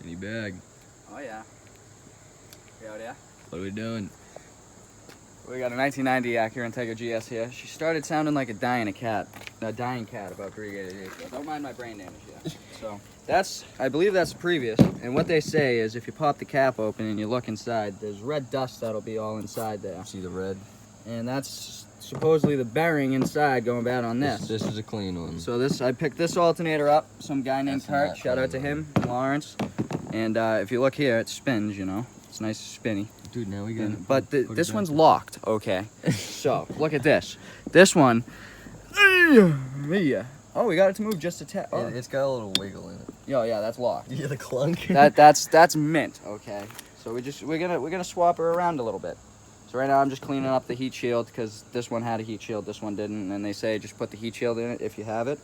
Skinny bag. Oh yeah. We out here? What are we doing? We got a 1990 Acura Integra GS here. She started sounding like a dying cat about 3 days ago. Don't mind my brain damage yet. So I believe that's the previous. And what they say is if you pop the cap open and you look inside, there's red dust that'll be all inside there. See the red? And that's supposedly the bearing inside going bad on this. This is a clean one. So I picked this alternator up. Some guy named Kurt. Shout out to him, Lawrence. And if you look here, it spins. You know, it's nice spinny. Dude, now we got. But this one's locked. Okay. So look at this. This one. Oh, we got it to move just a tad. Oh. It's got a little wiggle in it. Oh yeah, that's locked. Yeah, the clunk. That's mint. Okay. So we're gonna swap her around a little bit. So right now I'm just cleaning up the heat shield because this one had a heat shield, this one didn't, and they say just put the heat shield in it if you have it.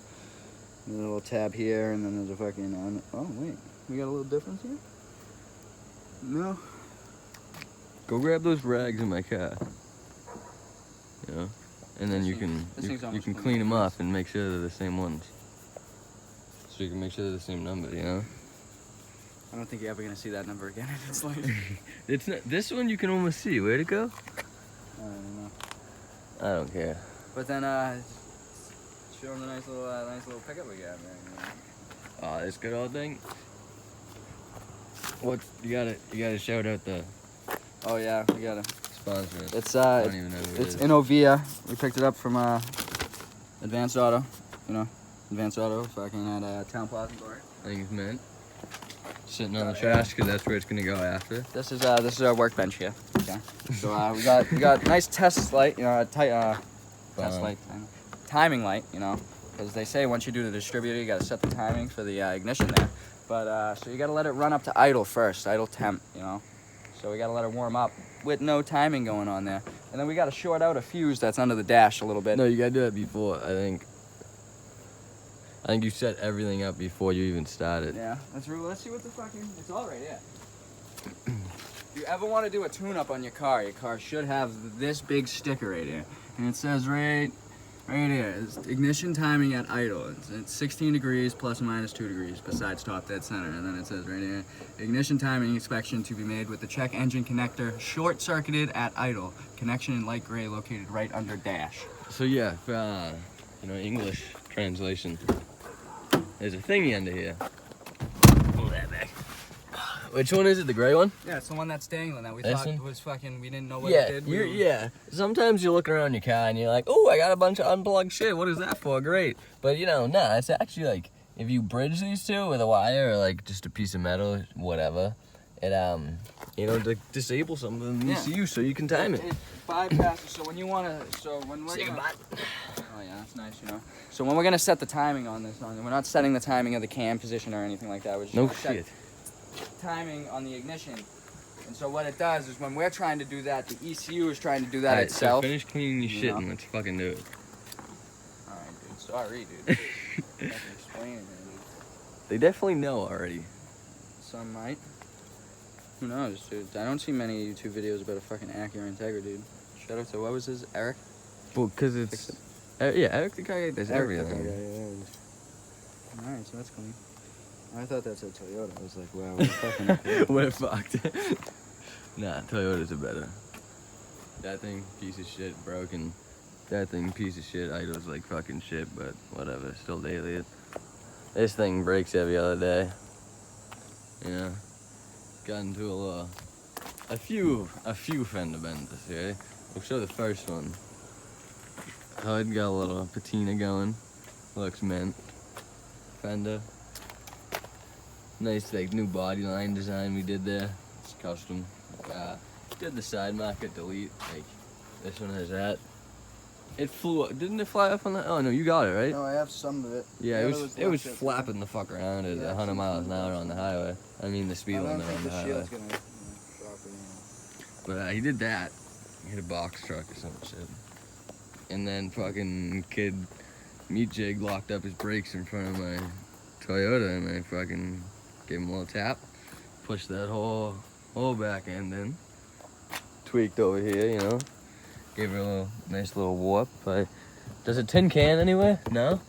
There's a little tab here, and then there's a fucking. Oh wait, we got a little difference here. No. Go grab those rags in my car. You know, and then you can clean them off and make sure they're the same ones. So you can make sure they're the same number. You know. I don't think you're ever gonna see that number again. It's like. It's not. This one you can almost see. Where'd it go? I don't know. I don't care. But then show them the nice little pickup we got, man. Oh, this good old thing. What you gotta shout out the. Oh yeah, we got to sponsor. It's I don't even know who it is. Innovia. We picked it up from Advanced Auto. You know, Advanced Auto, fucking at Town Plaza. I think it's mint. Sitting on the trash because that's where it's gonna go after. This is our workbench here. Okay. So we got nice test light, you know, test light, timing light, you know, because they say once you do the distributor, you gotta set the timing for the ignition there. But so you gotta let it run up to idle first, idle temp, you know. So we gotta let it warm up with no timing going on there, and then we gotta short out a fuse that's under the dash a little bit. No, you gotta do that before. I think you set everything up before you even started. Yeah, let's see what the fucking. It's all right here. If you ever want to do a tune-up on your car should have this big sticker right here, and it says right here, it's ignition timing at idle. It's 16 degrees plus or minus 2 degrees besides top dead center, and then it says right here, ignition timing inspection to be made with the check engine connector short-circuited at idle. Connection in light gray located right under dash. So yeah, you know, English translation. There's a thingy under here. Pull that back. Which one is it? The gray one? Yeah, it's the one that's dangling that we this thought one? was fucking. We didn't know what it did. Yeah. Sometimes you're looking around your car and you're like, oh, I got a bunch of unplugged shit. What is that for? Great. But you know, nah, it's actually like if you bridge these two with a wire or like just a piece of metal, whatever, it you know, to disable something in the ECU so you can time it. It bypasses. So when you wanna, when we're gonna. Oh yeah, that's nice, you know. So when we're gonna set the timing on this, we're not setting the timing of the cam position or anything like that. We're just No gonna shit. set timing on the ignition. And so what it does is when we're trying to do that, the ECU is trying to do that Alright, itself. So finish cleaning your shit and let's fucking do it. Alright, dude. Sorry, dude. I can explain it, dude. They definitely know already. Some might. Who knows, dude? I don't see many YouTube videos about a fucking Acura Integra, dude. Shout out to, what was his, Eric? Well, because it's... yeah, Eric the guy does everything. Alright, so that's clean. I thought that's a Toyota. I was like, wow, we're fucking... We're fucked. Nah, Toyotas are better. That thing, piece of shit, broken. That thing, piece of shit, idles like fucking shit, but whatever, still daily. This thing breaks every other day. You know? Got into a few fender benders here. We'll show the first one. HUD got a little patina going. Looks mint. Fender. Nice like new body line design we did there. It's custom. Did the side market delete. Like this one has that. It flew up. Didn't it fly up on the? Oh no, you got it right. No, I have some of it. Yeah, it was flapping the fuck around at 100 miles an hour on the highway. I mean the speed limit on the highway. But he did that. He hit a box truck or some shit. And then fucking kid meat jig locked up his brakes in front of my Toyota, and I fucking gave him a little tap, pushed that whole back end in, tweaked over here, you know, gave her a nice little warp. Does it tin can anyway? No.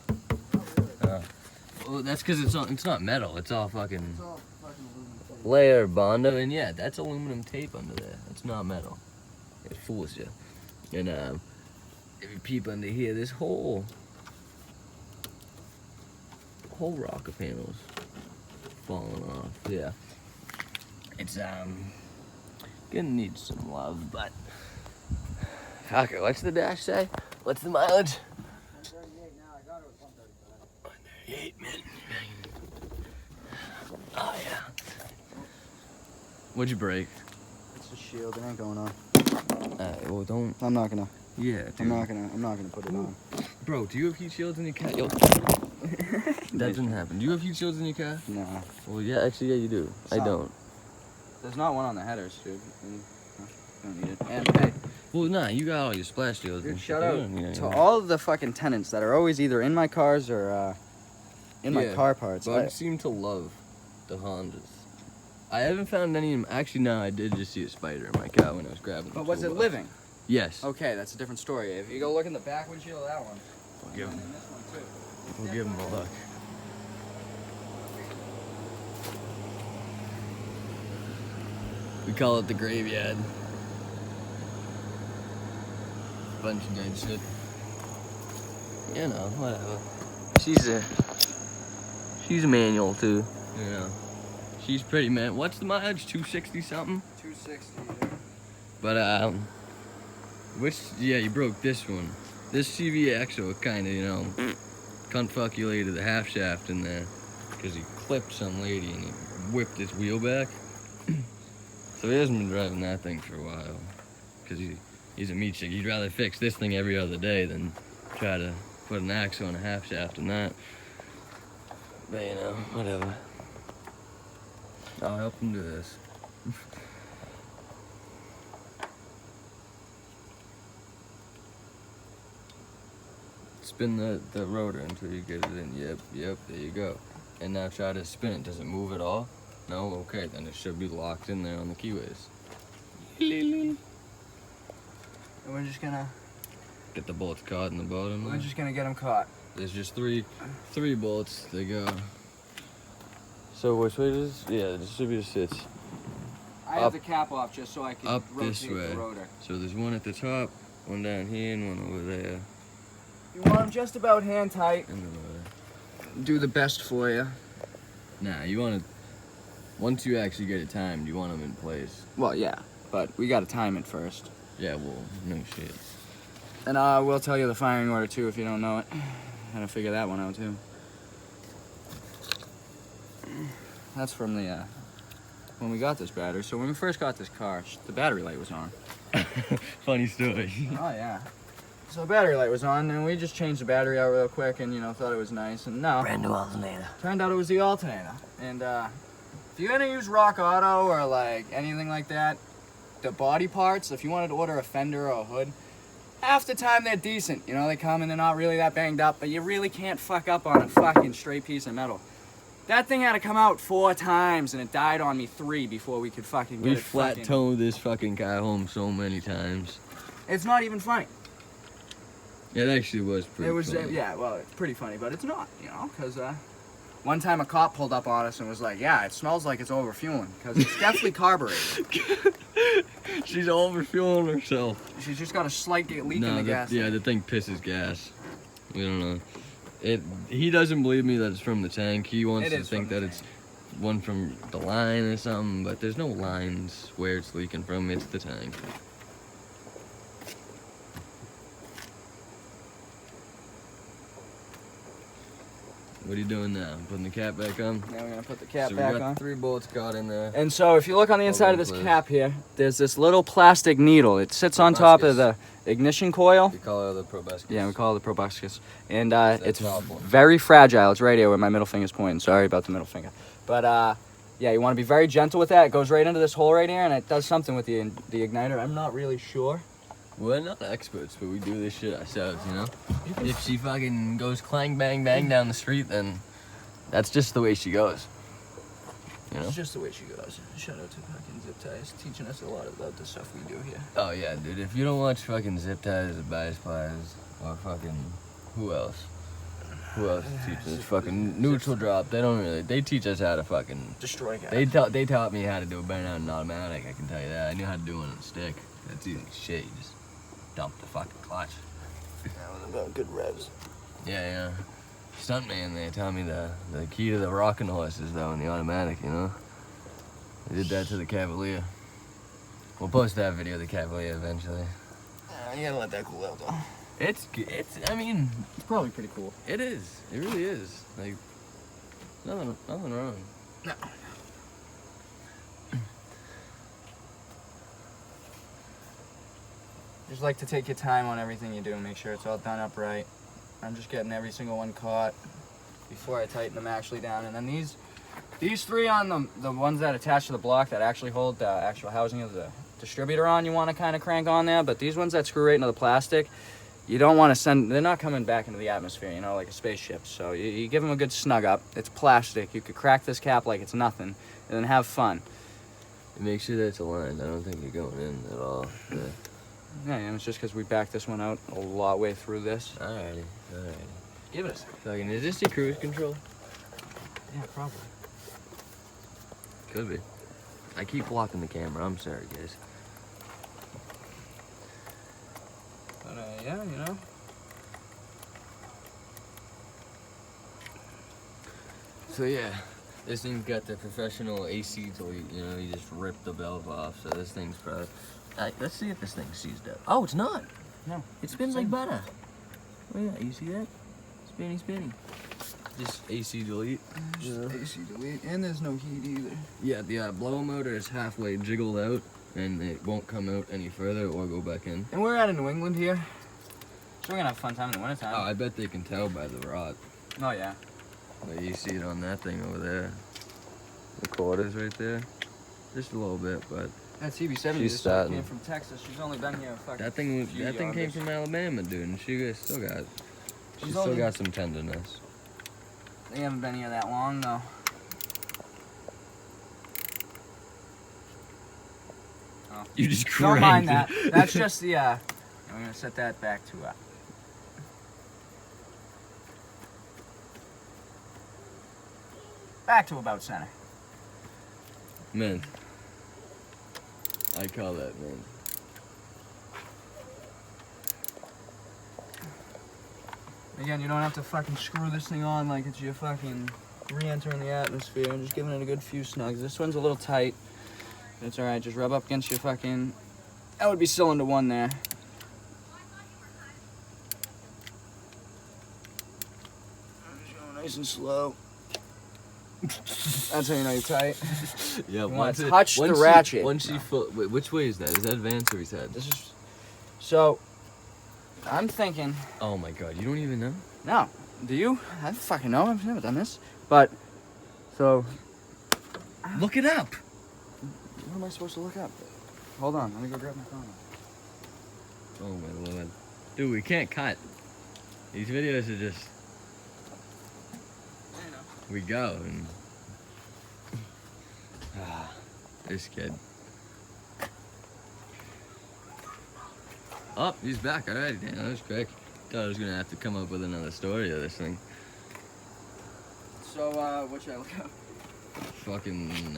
Well, that's because it's not metal. It's all fucking. It's all fucking aluminum. layer of Bondo, and yeah, that's aluminum tape under there. It's not metal. It fools you. And if you peep under here, this whole rocker panel's falling off. Yeah, it's gonna need some love, but okay. What's the dash say? What's the mileage? 138 now. I got it with 135. 138, man. Oh yeah. What'd you break? It's the shield. It ain't going on. Well, don't. I'm not gonna. Yeah, dude. I'm not gonna put it on. Bro, do you have heat shields in your car? Yo. That doesn't happen. Do you have heat shields in your car? Nah. Well, yeah, actually, yeah, you do. Some. I don't. There's not one on the headers, dude. Don't need it. And hey, Well, nah, you got all your splash shields. dude, and shout shit. out You don't need any to more. all of the fucking tenants that are always either in my cars or in my Yeah, car parts. Bugs seem to love the Hondas. I haven't found any. Actually, no, I did just see a spider in my car when I was grabbing. But the was it toolbox. living? Yes. Okay, that's a different story. If you go look in the back windshield of that one, We'll give and him. this one too. We'll give him a look. We call it the graveyard. Bunch of dead shit. You know, whatever. She's a manual too. You know. She's pretty, man. What's the mileage? 260 something? 260. But yeah, you broke this one. This CV axle kind of, you know, cunt fuck you later the half shaft in there, because he clipped some lady and he whipped his wheel back. So he hasn't been driving that thing for a while, because he's a meat chick. He'd rather fix this thing every other day than try to put an axle on a half shaft in that. But you know, whatever. I'll help him do this. Spin the rotor until you get it in. Yep, there you go. And now try to spin it. Does it move at all? No? Okay, then it should be locked in there on the keyways. And we're just gonna Get the bolts caught in the bottom. we're just gonna get them caught. There's just three bolts. They go. So which way does? Yeah, the distributor sits I Up- have the cap off just so I can up rotate this way. the rotor. So there's one at the top, one down here, and one over there. You want them just about hand tight. And the rotor. Do the best for you. Nah, you want to. Once you actually get it timed, you want them in place. Well, yeah, but we gotta time it first. Yeah, well, no shit. And I will tell you the firing order too if you don't know it. Gotta figure that one out too. That's from the when we got this battery. So when we first got this car, the battery light was on. Funny story. Oh yeah. So the battery light was on, and we just changed the battery out real quick, and thought it was nice. And no, Brand new alternator. turned out it was the alternator. And if you're gonna use Rock Auto or like anything like that, the body parts, if you wanted to order a fender or a hood, half the time they're decent. They come and they're not really that banged up, but you really can't fuck up on a fucking straight piece of metal. That thing had to come out 4 times, and it died on me 3 before we could fucking get We it flat fucking... towed this fucking car home so many times. It's not even funny. It actually was pretty It was, funny. yeah, well, it's pretty funny, but it's not, because one time a cop pulled up on us and was like, yeah, it smells like it's overfueling, because it's definitely carbureted. She's overfueling herself. She's just got a slight leak in the gas. Yeah, the thing pisses gas. We don't know. He doesn't believe me that it's from the tank. He wants It to is think from the that it's one from the line or something, but there's no lines where it's leaking from. It's the tank. What are you doing now? Putting the cap back on? Now we're gonna put the cap so back we got on. 3 bolts caught in there. And so if you look on the inside of this Place. cap here, there's this little plastic needle. It sits on top of the ignition coil. We call it the proboscis. Yeah, we call it the proboscis. And it's top one. very fragile. It's right here where my middle finger's pointing. Sorry about the middle finger. But yeah, you want to be very gentle with that. It goes right into this hole right here, and it does something with the igniter. I'm not really sure. We're not experts, but we do this shit ourselves, If she fucking goes clang bang bang down the street, then that's just the way she goes. It's just the way she goes. Shout out to fucking Zip Ties, teaching us a lot about the stuff we do here. Oh yeah, dude. If you don't watch fucking Zip Ties or Bias Pliers or fucking who else? Who else teaches us? Fucking neutral drop. They don't really. They teach us how to fucking destroy guys. They taught me how to do a burnout in automatic. I can tell you that. I knew how to do it on a stick. That's easy as shit. You just dump the fucking clutch. That was about good revs. Yeah. Stuntman, they taught me the key to the rocking horses though in the automatic. You know. I did that to the Cavalier. We'll post that video of the Cavalier eventually. You gotta let that cool out though. I mean, It's probably pretty cool. it is. It really is. Like, nothing wrong. No. Just like to take your time on everything you do and make sure it's all done upright. I'm just getting every single one caught before I tighten them actually down. And then these three on the ones that attach to the block that actually hold the actual housing of the distributor on, you want to kind of crank on there. But these ones that screw right into the plastic, you don't want to they're not coming back into the atmosphere, you know, like a spaceship. So you give them a good snug up. It's plastic. You could crack this cap like it's nothing and then have fun. Make sure that it's aligned. I don't think you're going in at all. Yeah, and it's just because we backed this one out a lot way through this. Alrighty. Give it a second. Fucking, is this your cruise control? Yeah, probably. Could be. I keep blocking the camera. I'm sorry, guys. But yeah, you know. So yeah, this thing's got the professional AC delete. You know, you just rip the valve off. So this thing's probably. Let's see if this thing's seized up. Oh, it's not. No. It spins like butter. Oh yeah, you see that? Spinny. Just AC delete. AC delete, and there's no heat either. Yeah, the blower motor is halfway jiggled out, and it won't come out any further or go back in. And we're out of New England here, so we're gonna have a fun time in the wintertime. Oh, I bet they can tell by the rot. Oh yeah. But you see it on that thing over there. The quarters right there. Just a little bit, but That CB70 She's just starting. came from Texas. She's only been here a fucking that thing few came years. from Alabama, dude, and she still got only- some tenderness. They haven't been here that long though. Oh. You just Don't mind cranked that. it. That's just the I'm gonna set that back to about center. Mint. I call that mint. Again, you don't have to fucking screw this thing on like it's your fucking re-entering the atmosphere. I'm just giving it a good few snugs. This one's a little tight. It's alright, just rub up against your fucking... That would be cylinder one there. I'm just going nice and slow. That's how you know you're tight. Yeah, You want to touch the ratchet. Wait, which way is that? Is that advanced or reset? This is... So, I'm thinking... Oh my god, you don't even know? No. Do you? I don't fucking know. I've never done this. But, so... Look it up! What am I supposed to look up? Hold on, let me go grab my phone. Oh my lord. Dude, we can't cut. These videos are just... I know. We go and... This kid. Oh, he's back already. Damn, that was quick. Thought I was gonna have to come up with another story of this thing. So, what should I look up? Fucking,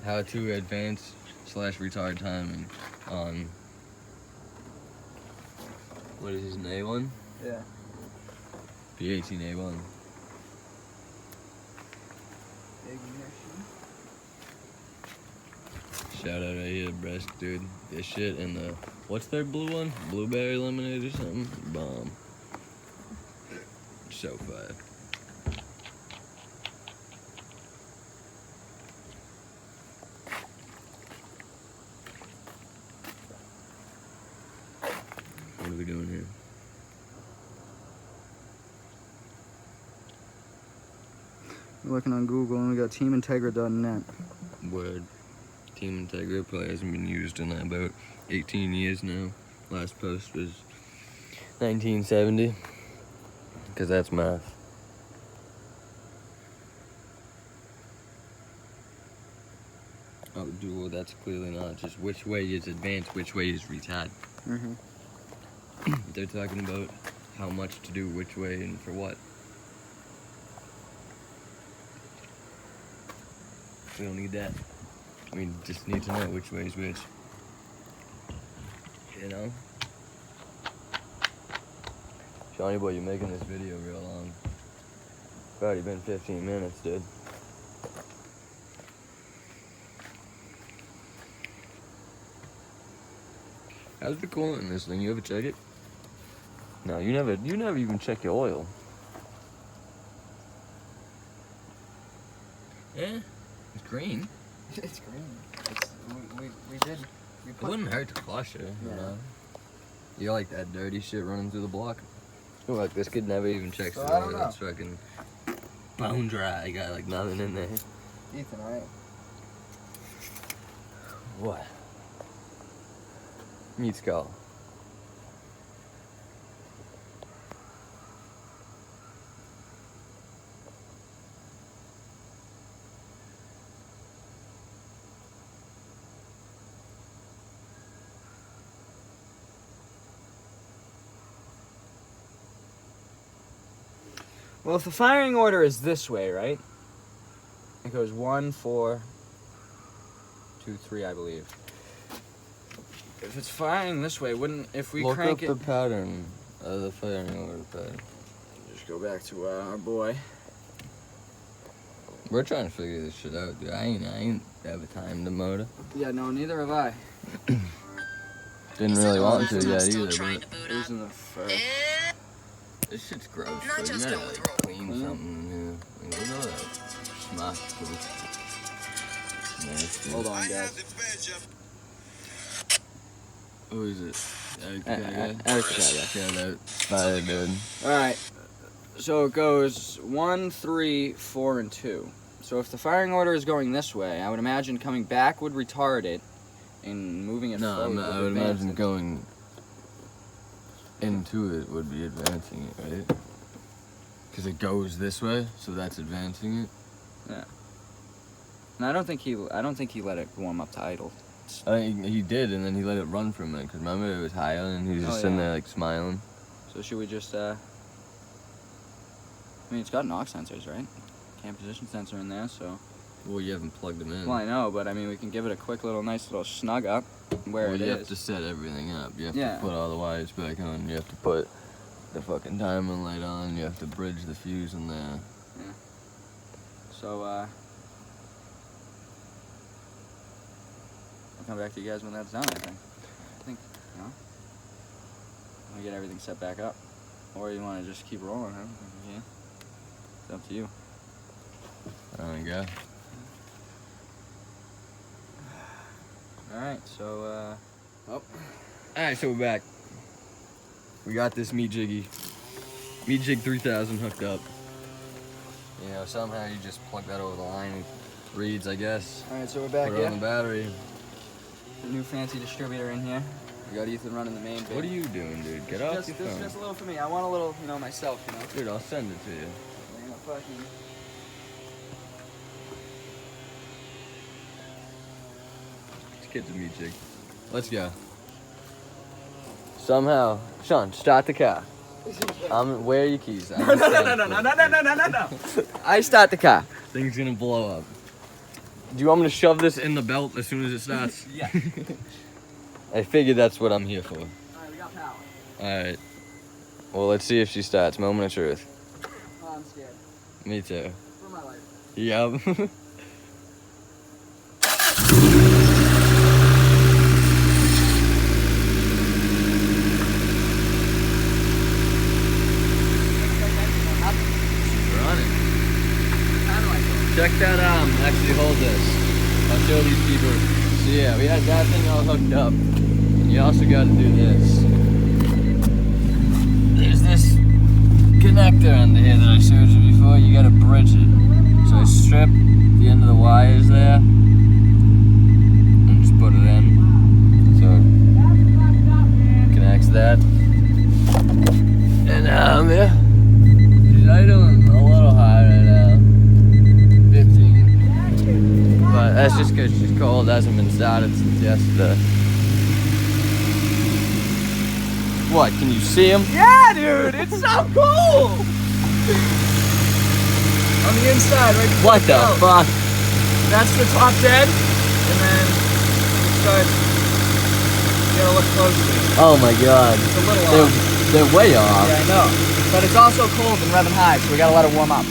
how to advance / retard timing on, what is his, an A1? Yeah. P18 A1. Shout out right here, Breast, dude. This shit and the, what's their blue one? Blueberry lemonade or something? Bomb. So fire. What are we doing here? We're looking on Google and we got teamintegra.net. Word. Team Integra probably hasn't been used in about 18 years now. Last post was 1970. Because that's math. Oh, dude, well, that's clearly not. Just which way is advanced, which way is retard. Mm-hmm. They're talking about how much to do which way and for what. We don't need that. We just need to know which way is which. You know? Johnny boy, you're making this video real long. It's already been 15 minutes, dude. How's the coolant in this thing? You ever check it? No, you never even check your oil. Yeah, it's green. It's green. We did. It wouldn't hurt to flush it, you know? You like that dirty shit running through the block? Look, this kid never even checks the oil. It's fucking bone dry. Got like nothing in there. Ethan, alright. What? Meat skull. Well, if the firing order is this way, right? It goes 1, 4, 2, 3, I believe. If it's firing this way, wouldn't, if we crank it... Look up the pattern of the firing order pattern. Just go back to our boy. We're trying to figure this shit out, dude. I ain't have a time to motor. Yeah, no, neither have I. Didn't really want to yet either, but... Who's in the first? This shit's gross, so you gotta like clean something new. Look at that. Smash poop. Nasty. Hold on, guys. Who is it? Eric, dude. Alright. So it goes 1, 3, 4, and 2. So if the firing order is going this way, I would imagine coming back would retard it, and moving it forward. No, I would imagine going into it would be advancing it, right? Because it goes this way, so that's advancing it. Yeah. And I don't think he let it warm up to idle. I think he did, and then he let it run for a minute. Because remember, it was high and he was just sitting there like smiling. So should we just? I mean, it's got knock sensors, right? Cam position sensor in there, so. Well, you haven't plugged them in. Well, I know, but I mean, we can give it a quick nice little snug up where it is. You have to set everything up. You have to put all the wires back on. You have to put the fucking diamond light on. You have to bridge the fuse in there. Yeah. So, I'll come back to you guys when that's done, I think, you know? Want to get everything set back up. Or you want to just keep rolling, huh? Yeah. It's up to you. There we go. Alright, so, Alright, so we're back. We got this Meat Jig 3000 hooked up. You know, somehow you just plug that over the line. It reads, I guess. Alright, so we're back Put it on the battery. The new fancy distributor in here. We got Ethan running the main bit. What are you doing, dude? Get off your phone. This is just a little for me. I want a little, you know, myself, you know? Dude, I'll send it to you. I'm gonna fucking... Kid's a Meat Jig. Let's go. Somehow, Sean, start the car. Where are your keys? No. I start the car. Thing's gonna blow up. Do you want me to shove this in the belt as soon as it starts? Yeah. I figured that's what I'm here for. Alright, we got power. Alright. Well, let's see if she starts. Moment of truth. Oh, I'm scared. Me too. For my life. Yep. Check that actually hold this. I'll show these people. So yeah, we had that thing all hooked up. You also got to do this. There's this connector under here that I showed you before. You got to bridge it. So I strip the end of the wires there and just put it in. So it connects that. And yeah. She's idling a little high right now. 15. But that's just because she's cold. Hasn't been started since yesterday. What, can you see him? Yeah, dude, it's so cool! On the inside, right before What the belt. fuck? That's the top dead, and then it starts. You gotta look closely. Oh my god. It's a little off. They're way off. Yeah, I know. But it's also cold and revving high, so we gotta let it warm up.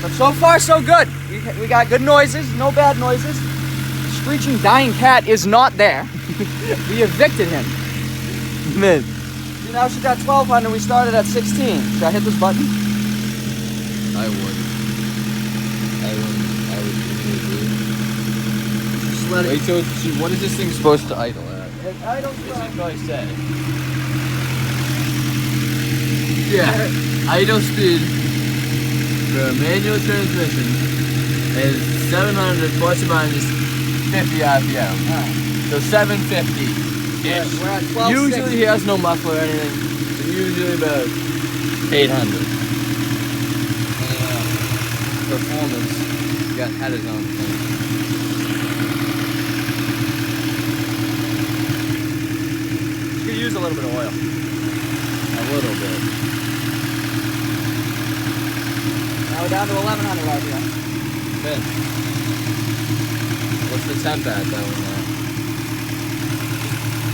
But so far, so good. We got good noises, no bad noises. Screeching dying cat is not there. We evicted him. Man. See, now she's at 1200, we started at 16. Should I hit this button? I would. Just let Wait till see, what is this thing supposed to idle at? I don't This is what I said. Yeah. Idle speed for a manual transmission is 700 plus or minus 50 RPM. So 750 ish. We're at 1260. Usually he has no muffler or anything. So usually about 800. Performance. He had his own thing. You could use a little bit of oil. A little bit. Now we're down to 1100 RPM. Good. What's the temp at though in there?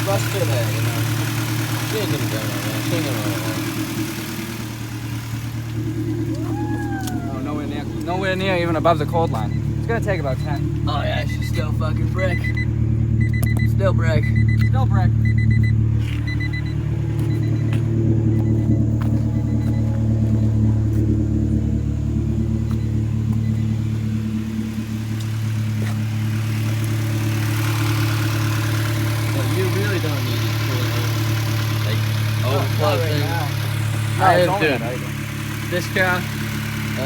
Rust to there, you know. She ain't gonna go nowhere. She ain't gonna go nowhere. Oh, nowhere near even above the cold line. It's gonna take about 10. Oh yeah, she's still fucking brick. Still brick. Still brick. Overclock thing. I have two. This car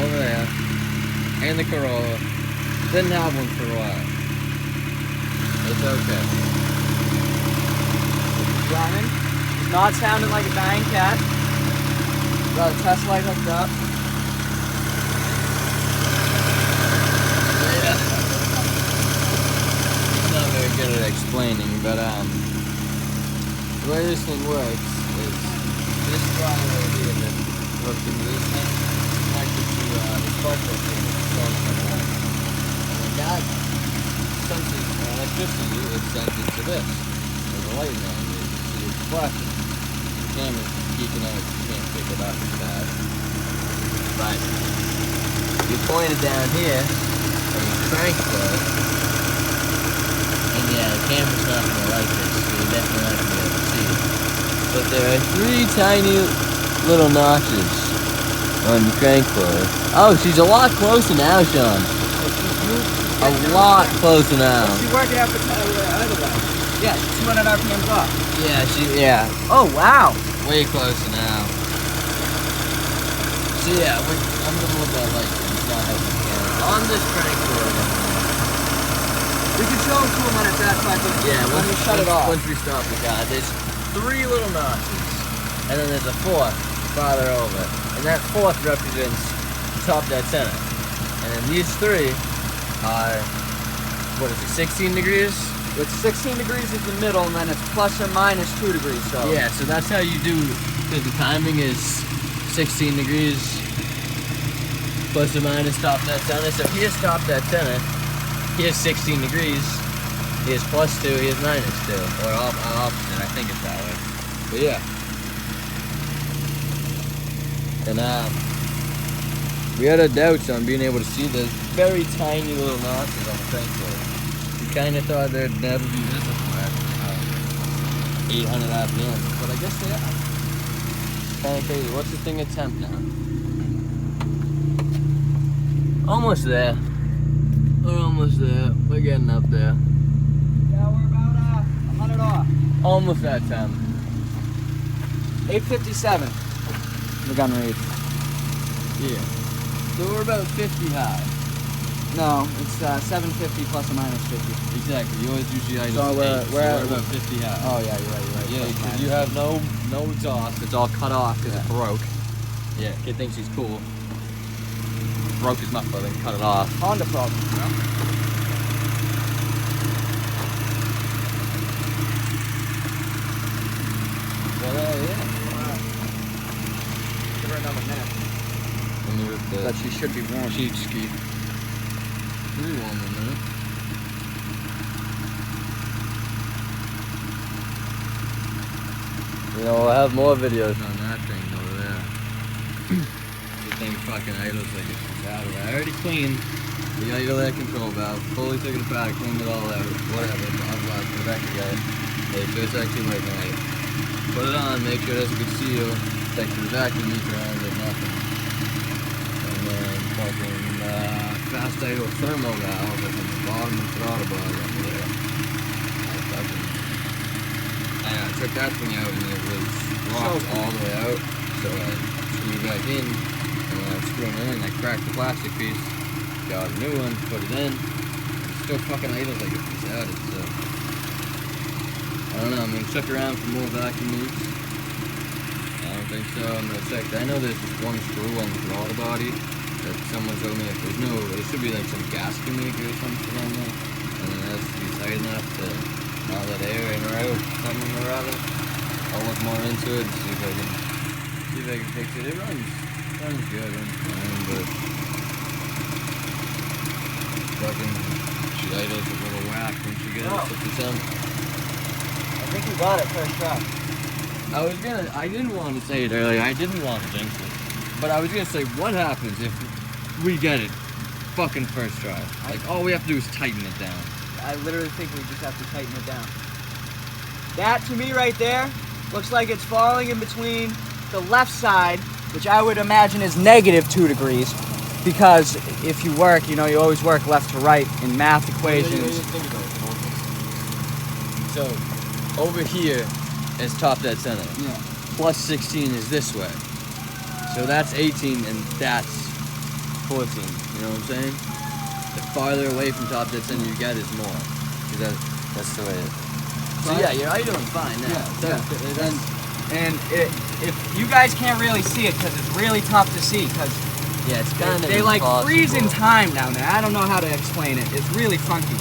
over there and the Corolla didn't have one for a while. It's okay. Running. Not sounding like a dying cat. Got a test light hooked up. Yeah. He's not very good at explaining, but the way this thing works is this throttle right here that hooks into this thing connected to the spark plug thing that's number one. And when that senses electricity, it sends it to this. There's a light around here. You can see it's flashing. The camera's geeking out, you can't pick it up as bad. But you point it down here and you crank plug. And yeah, the camera's not going to like this, so you're definitely not going to be able to see it. But there are 3 tiny little notches on the crank plug. Oh, she's a lot closer now, Sean. A lot closer now. She's working out the other way. Yeah, 200 RPMs off. Yeah. Oh, wow. Way closer now. So yeah, I'm going to move that light. It's not helping the camera. On this crank plug. We can show them to them when it's at fucking. Yeah, when we shut it off. Once we stop the car, there's 3 little notches, and then there's a 4th farther over, and that 4th represents top dead center. And then these 3 are, what is it, 16 degrees? It's 16 degrees is the middle, and then it's plus or minus 2 degrees. So Yeah, so that's how you do, because the timing is 16 degrees plus or minus top dead center. So here's top dead center. Here's 16 degrees, here's plus 2, here's minus 2, or opposite, I think it's that way. But yeah. And we had our doubts on being able to see the very tiny little notches on the crank plug. We kind of thought they'd never be visible at 800 RPM, but I guess they are. It's kind of crazy. What's the thing at temp now? Almost there. We're almost there. We're getting up there. Yeah, we're about 100 off. Almost that time. 857. The gun rate. Yeah. So we're about 50 high. No, it's 750 plus or minus 50. Exactly. You always usually idle So we're about 50 high. Oh yeah, you're right. Yeah, because you have no exhaust. It's all cut off because it broke. Yeah, kid thinks he's cool. Broke his muffler, then cut it off. Honda problem. yeah. Give her another minute. Let me rip But that she should be warm. cheat ski. Pretty warm in a minute. You know, I have more videos on that thing over there. The thing fucking idles like it's out of it. I already cleaned the idle air control valve, fully took it apart, cleaned it all out, whatever, blah blah, put it back together. Hey, so it's actually like right. Put it on, make sure it has a good seal, check the vacuum leak around it, nothing. And then fucking fast idle thermo valve that's on the bottom of the throttle body over there. I took that thing out and it was locked all the way out, so I screwed it back in, and when I was screwing it in, I cracked the plastic piece, got a new one, put it in, it's still fucking idles like it's added, so I don't know, I'm gonna check around for more vacuum leaks. I don't think so, I'm gonna check, I know there's just one screw on the throttle body that someone told me if there's no, there should be like some gasket maker or something on there, and then it has to be tight enough to not let air in or out, something or other. I'll look more into it and see if I can fix it. It runs good, runs fine, but fucking she idles a little whack when she gets it to some. I think you got it first try. I didn't want to say it earlier, I didn't want to jinx it. But I was gonna say, what happens if we get it fucking first try? Like, all we have to do is tighten it down. I literally think we just have to tighten it down. That, to me right there, looks like it's falling in between the left side, which I would imagine is -2 degrees, because if you work, you know, you always work left to right in math equations. So, over here is top dead center. Yeah. Plus 16 is this way. So that's 18 and that's 14. You know what I'm saying? The farther away from top dead center you get is more. Because that's the way it is. So yeah, you're idling fine now. And if you guys can't really see it, because it's really tough to see, because yeah, it's kind of they like impossible. freeze in time down there. I don't know how to explain it. It's really funky.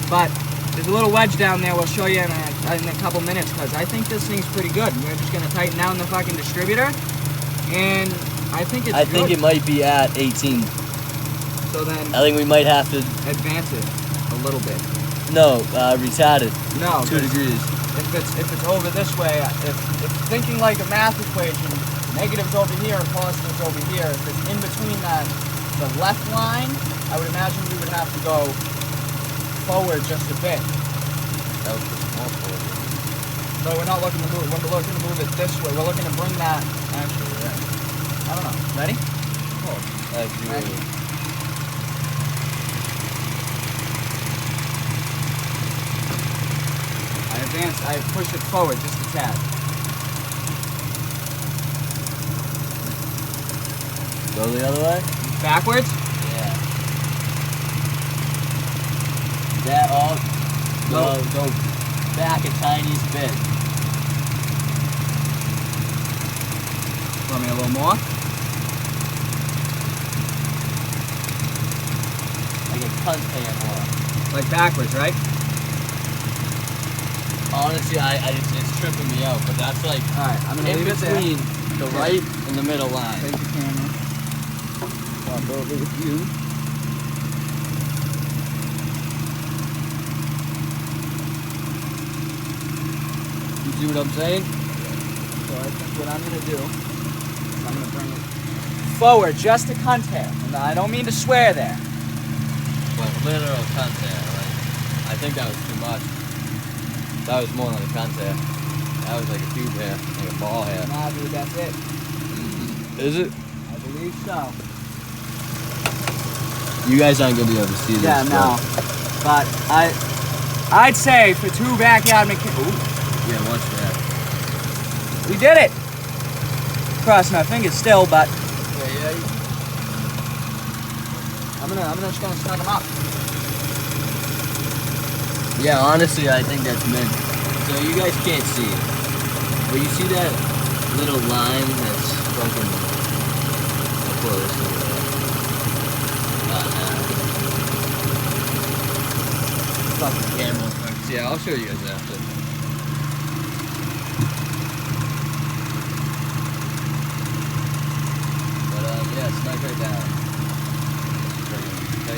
But there's a little wedge down there. We'll show you in a couple minutes, because I think this thing's pretty good. We're just gonna tighten down the fucking distributor, and I think it's I think it might be at 18. So then I think we might have to advance it a little bit. no, retard it. No, 2 degrees. If it's over this way, if thinking like a math equation, negative's over here and positive's over here. If it's in between the left line, I would imagine we would have to go forward just a bit. That was just more forward. So we're not looking to move. We're looking to move it this way. We're looking to bring that. Actually, yeah. I don't know. Ready? Oh, Ready? I push it forward just a tad. Go the other way? Backwards? Yeah. That all go back a tiny bit. Want me a little more? Like a cunt pan more. Like backwards, right? Honestly, it's tripping me out, but that's like Alright, I'm gonna in leave it there. between the right and the middle line. Take the camera. Walk over with you. You see what I'm saying? So I think what I'm gonna do is I'm gonna bring it forward just a cunt hair. And I don't mean to swear there. But literal cunt hair, like, I think that was too much. That was more than a cunt hair. That was like a pube hair, like a ball hair. Nah, dude, that's it. Is it? I believe so. You guys aren't gonna be able to see this. Yeah, no. But I'd say for two backyard mechanics. Yeah, watch that. We did it! Crossing our fingers still, but Yeah. I'm just gonna snug them up. Yeah, honestly, I think that's mint. So you guys can't see it, but you see that little line that's fucking. I'll pull this over there. Fucking camera. Yeah, I'll show you guys after.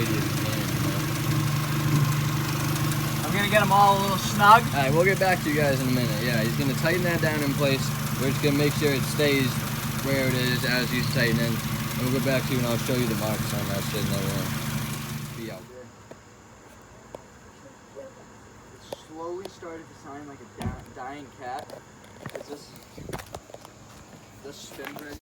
radius you can, you know? I'm gonna get them all a little snug. Alright, we'll get back to you guys in a minute. Yeah, he's gonna tighten that down in place. We're just gonna make sure it stays where it is as he's tightening. And we'll get back to you and I'll show you the marks on that shit and everything. Be out. It slowly started to sound like a dying cat. Is this spin bridge?